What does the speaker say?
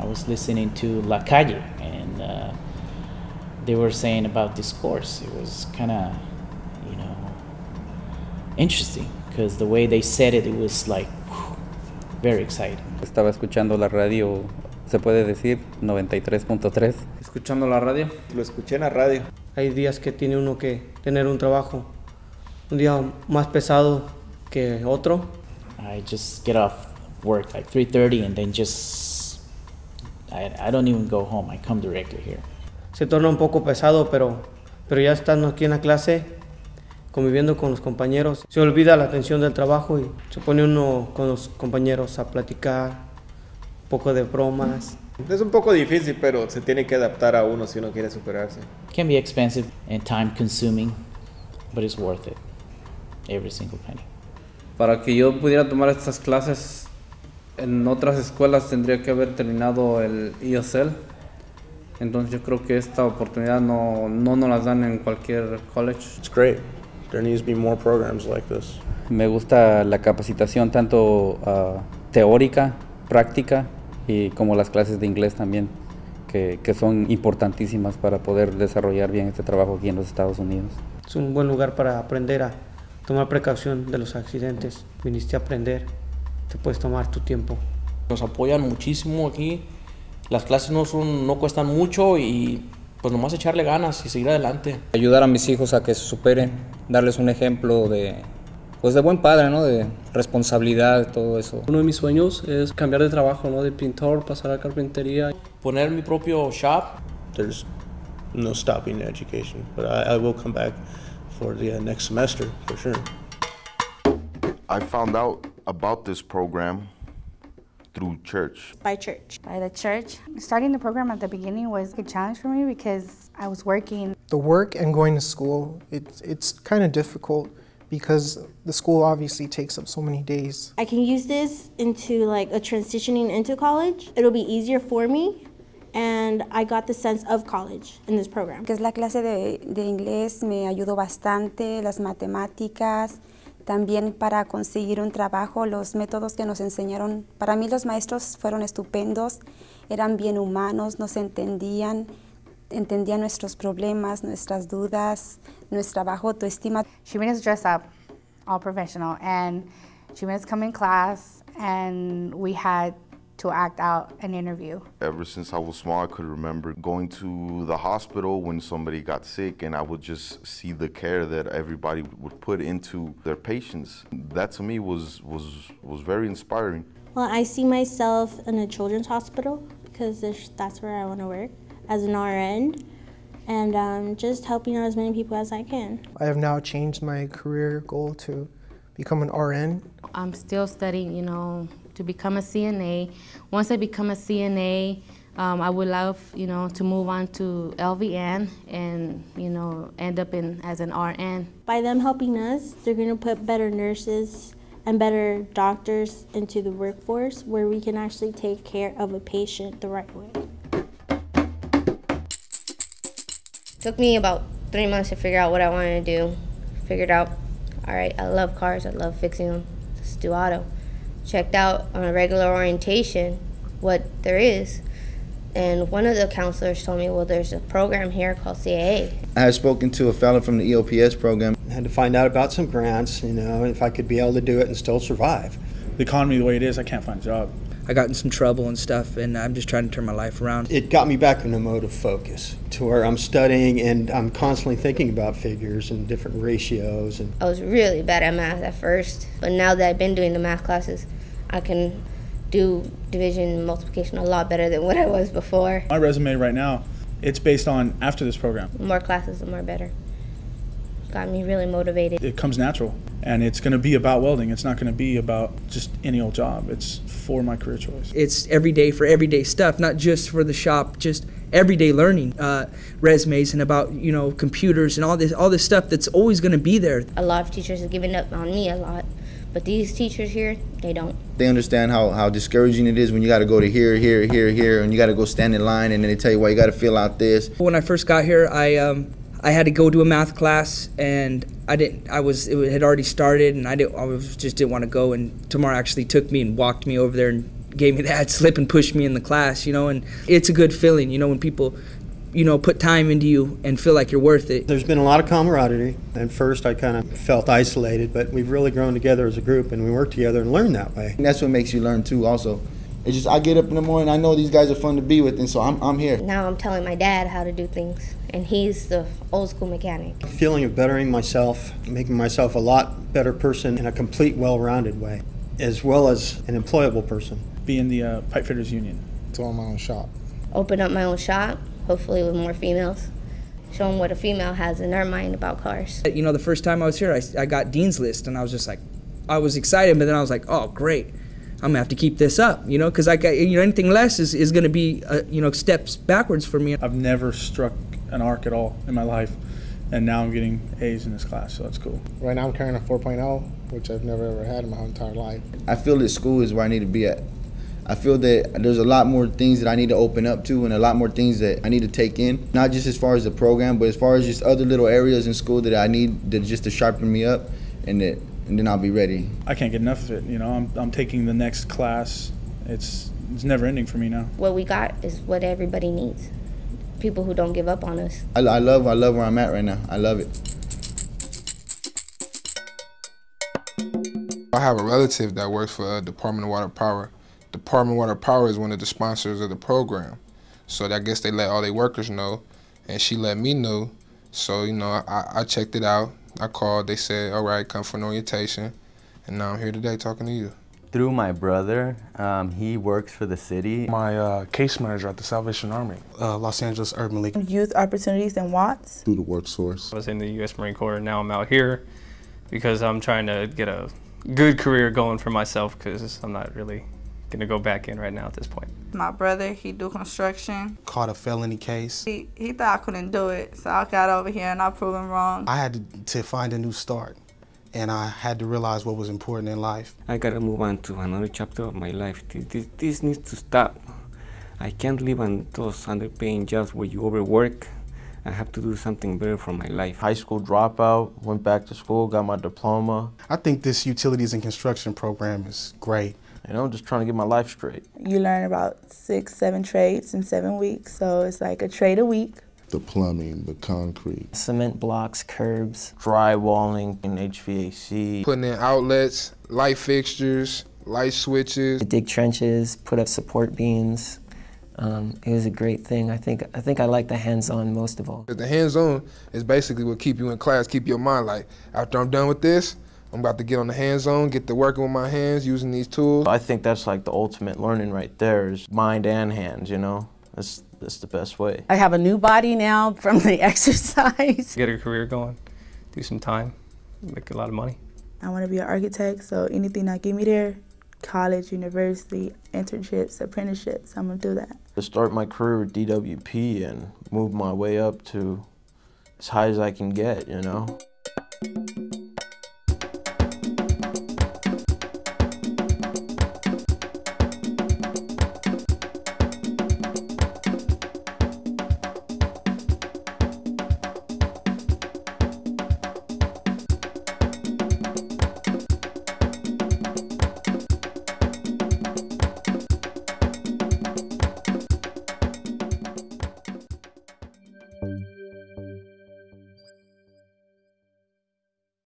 was listening to La Calle, and they were saying about this course. It was kind of, interesting, because the way they said it, it was like very exciting. Estaba escuchando la radio, se puede decir, 93.3. Escuchando la radio. Lo escuché en la radio. Hay días que tiene uno que tener un trabajo, un día más pesado que otro. I just get off work like 3:30 and then I don't even go home. I come directly here. Se torna un poco pesado, pero ya estando aquí en la clase, conviviendo con los compañeros, se olvida la atención del trabajo y se pone uno con los compañeros a platicar, un poco de bromas. Es un poco difícil, pero se tiene que adaptar a uno si uno quiere superarse. It can be expensive and time consuming, but it's worth it. Every single penny. Para que yo pudiera tomar estas clases en otras escuelas tendría que haber terminado el ESL. Entonces yo creo que esta oportunidad no nos las dan en cualquier college. It's great. There needs to be more programs like this. Me gusta la capacitación tanto teórica, práctica y como las clases de inglés también, que son importantísimas para poder desarrollar bien este trabajo aquí en los Estados Unidos. Es un buen lugar para aprender a tomar precaución de los accidentes. Viniste a aprender, te puedes tomar tu tiempo. Nos apoyan muchísimo aquí. Las clases no cuestan mucho y pues nomás echarle ganas y seguir adelante. Ayudar a mis hijos a que se superen, darles un ejemplo de buen padre, ¿no? De responsabilidad, todo eso. Uno de mis sueños es cambiar de trabajo, ¿no? De pintor, pasar a carpintería. Poner mi propio shop. There's no stopping education, but I will come back for the next semester, for sure. I found out about this program through church. By church. By the church. Starting the program at the beginning was a challenge for me because I was working. The work and going to school, it's kind of difficult because the school obviously takes up so many days. I can use this into like a transitioning into college. It'll be easier for me, and I got the sense of college in this program. Que es la clase de inglés me ayudó bastante, las matemáticas, también para conseguir un trabajo, los métodos que nos enseñaron. Para mí los maestros fueron estupendos, eran bien humanos, nos entendían nuestros problemas, nuestras dudas, nuestra baja autoestima. She made us dress up, all professional, and she made us come in class, and we had to act out an interview. Ever since I was small, I could remember going to the hospital when somebody got sick, and I would just see the care that everybody would put into their patients. That to me was very inspiring. Well, I see myself in a children's hospital because that's where I want to work as an RN, and just helping out as many people as I can. I have now changed my career goal to become an RN. I'm still studying, to become a CNA. Once I become a CNA, I would love, to move on to LVN and, end up as an RN. By them helping us, they're going to put better nurses and better doctors into the workforce where we can actually take care of a patient the right way. Took me about 3 months to figure out what I wanted to do. Figured out, all right, I love cars, I love fixing them, let's do auto. Checked out on a regular orientation what there is, and one of the counselors told me, well, there's a program here called CAA. I had spoken to a fellow from the EOPS program. I had to find out about some grants, if I could be able to do it and still survive. The economy the way it is, I can't find a job. I got in some trouble and stuff, and I'm just trying to turn my life around. It got me back in a mode of focus to where I'm studying and I'm constantly thinking about figures and different ratios. I was really bad at math at first, but now that I've been doing the math classes, I can do division and multiplication a lot better than what I was before. My resume right now, it's based on after this program. The more classes, the more better. Got me really motivated. It comes natural, and it's going to be about welding. It's not going to be about just any old job. It's for my career choice. It's every day for everyday stuff, not just for the shop, just everyday learning, resumes and about, computers and all this stuff that's always going to be there. A lot of teachers have given up on me a lot, but these teachers here, they don't. They understand how discouraging it is when you got to go to here, and you got to go stand in line, and then they tell you, well, you got to fill out this. When I first got here, I had to go to a math class, and it had already started, and I just didn't want to go. And Tamara actually took me and walked me over there and gave me that slip and pushed me in the class, you know, and it's a good feeling, you know, when people, you know, put time into you and feel like you're worth it. There's been a lot of camaraderie. At first I kind of felt isolated, but we've really grown together as a group and we work together and learn that way. And that's what makes you learn too also. It's just I get up in the morning, I know these guys are fun to be with, and so I'm here. Now I'm telling my dad how to do things, and he's the old school mechanic. A feeling of bettering myself, making myself a lot better person in a complete, well-rounded way, as well as an employable person. Be in the Pipe Fitters Union. To own my own shop. Open up my own shop, hopefully with more females. Show them what a female has in their mind about cars. You know, the first time I was here, I got Dean's List, and I was just like, I was excited, but then I was like, oh, great. I'm gonna have to keep this up, you know, because you know, anything less is gonna be, you know, steps backwards for me. I've never struck an arc at all in my life, and now I'm getting A's in this class, so that's cool. Right now I'm carrying a 4.0, which I've never ever had in my entire life. I feel that school is where I need to be at. I feel that there's a lot more things that I need to open up to and a lot more things that I need to take in, not just as far as the program, but as far as just other little areas in school that I need just to sharpen me up, and then I'll be ready. I can't get enough of it, you know. I'm taking the next class. It's never ending for me now. What we got is what everybody needs. People who don't give up on us. I love where I'm at right now. I love it. I have a relative that works for Department of Water Power. Department of Water Power is one of the sponsors of the program. So I guess they let all their workers know, and she let me know. So, you know, I checked it out. I called, they said, all right, come for an orientation, and now I'm here today talking to you. Through my brother, he works for the city. My case manager at the Salvation Army, Los Angeles Urban League. Youth opportunities in Watts. Through the work source. I was in the U.S. Marine Corps, and now I'm out here because I'm trying to get a good career going for myself because I'm not really going to go back in right now at this point. My brother, he do construction. Caught a felony case. He thought I couldn't do it, so I got over here and I proved him wrong. I had to find a new start, and I had to realize what was important in life. I gotta move on to another chapter of my life. This needs to stop. I can't live on those underpaying jobs where you overwork. I have to do something better for my life. High school dropout, went back to school, got my diploma. I think this utilities and construction program is great. You know, just trying to get my life straight. You learn about 6, 7 trades in 7 weeks, so it's like a trade a week. The plumbing, the concrete. Cement blocks, curbs. Drywalling, and HVAC. Putting in outlets, light fixtures, light switches. Dig trenches, put up support beams. It was a great thing. I think I like the hands-on most of all. The hands-on is basically what keep you in class, keep your mind like, after I'm done with this, I'm about to get on the hands-on, get to working with my hands, using these tools. I think that's like the ultimate learning right there, is mind and hands, you know? That's the best way. I have a new body now from the exercise. Get a career going, do some time, make a lot of money. I want to be an architect, so anything that get me there, college, university, internships, apprenticeships, I'm going to do that. To start my career with DWP and move my way up to as high as I can get, you know? Thank you.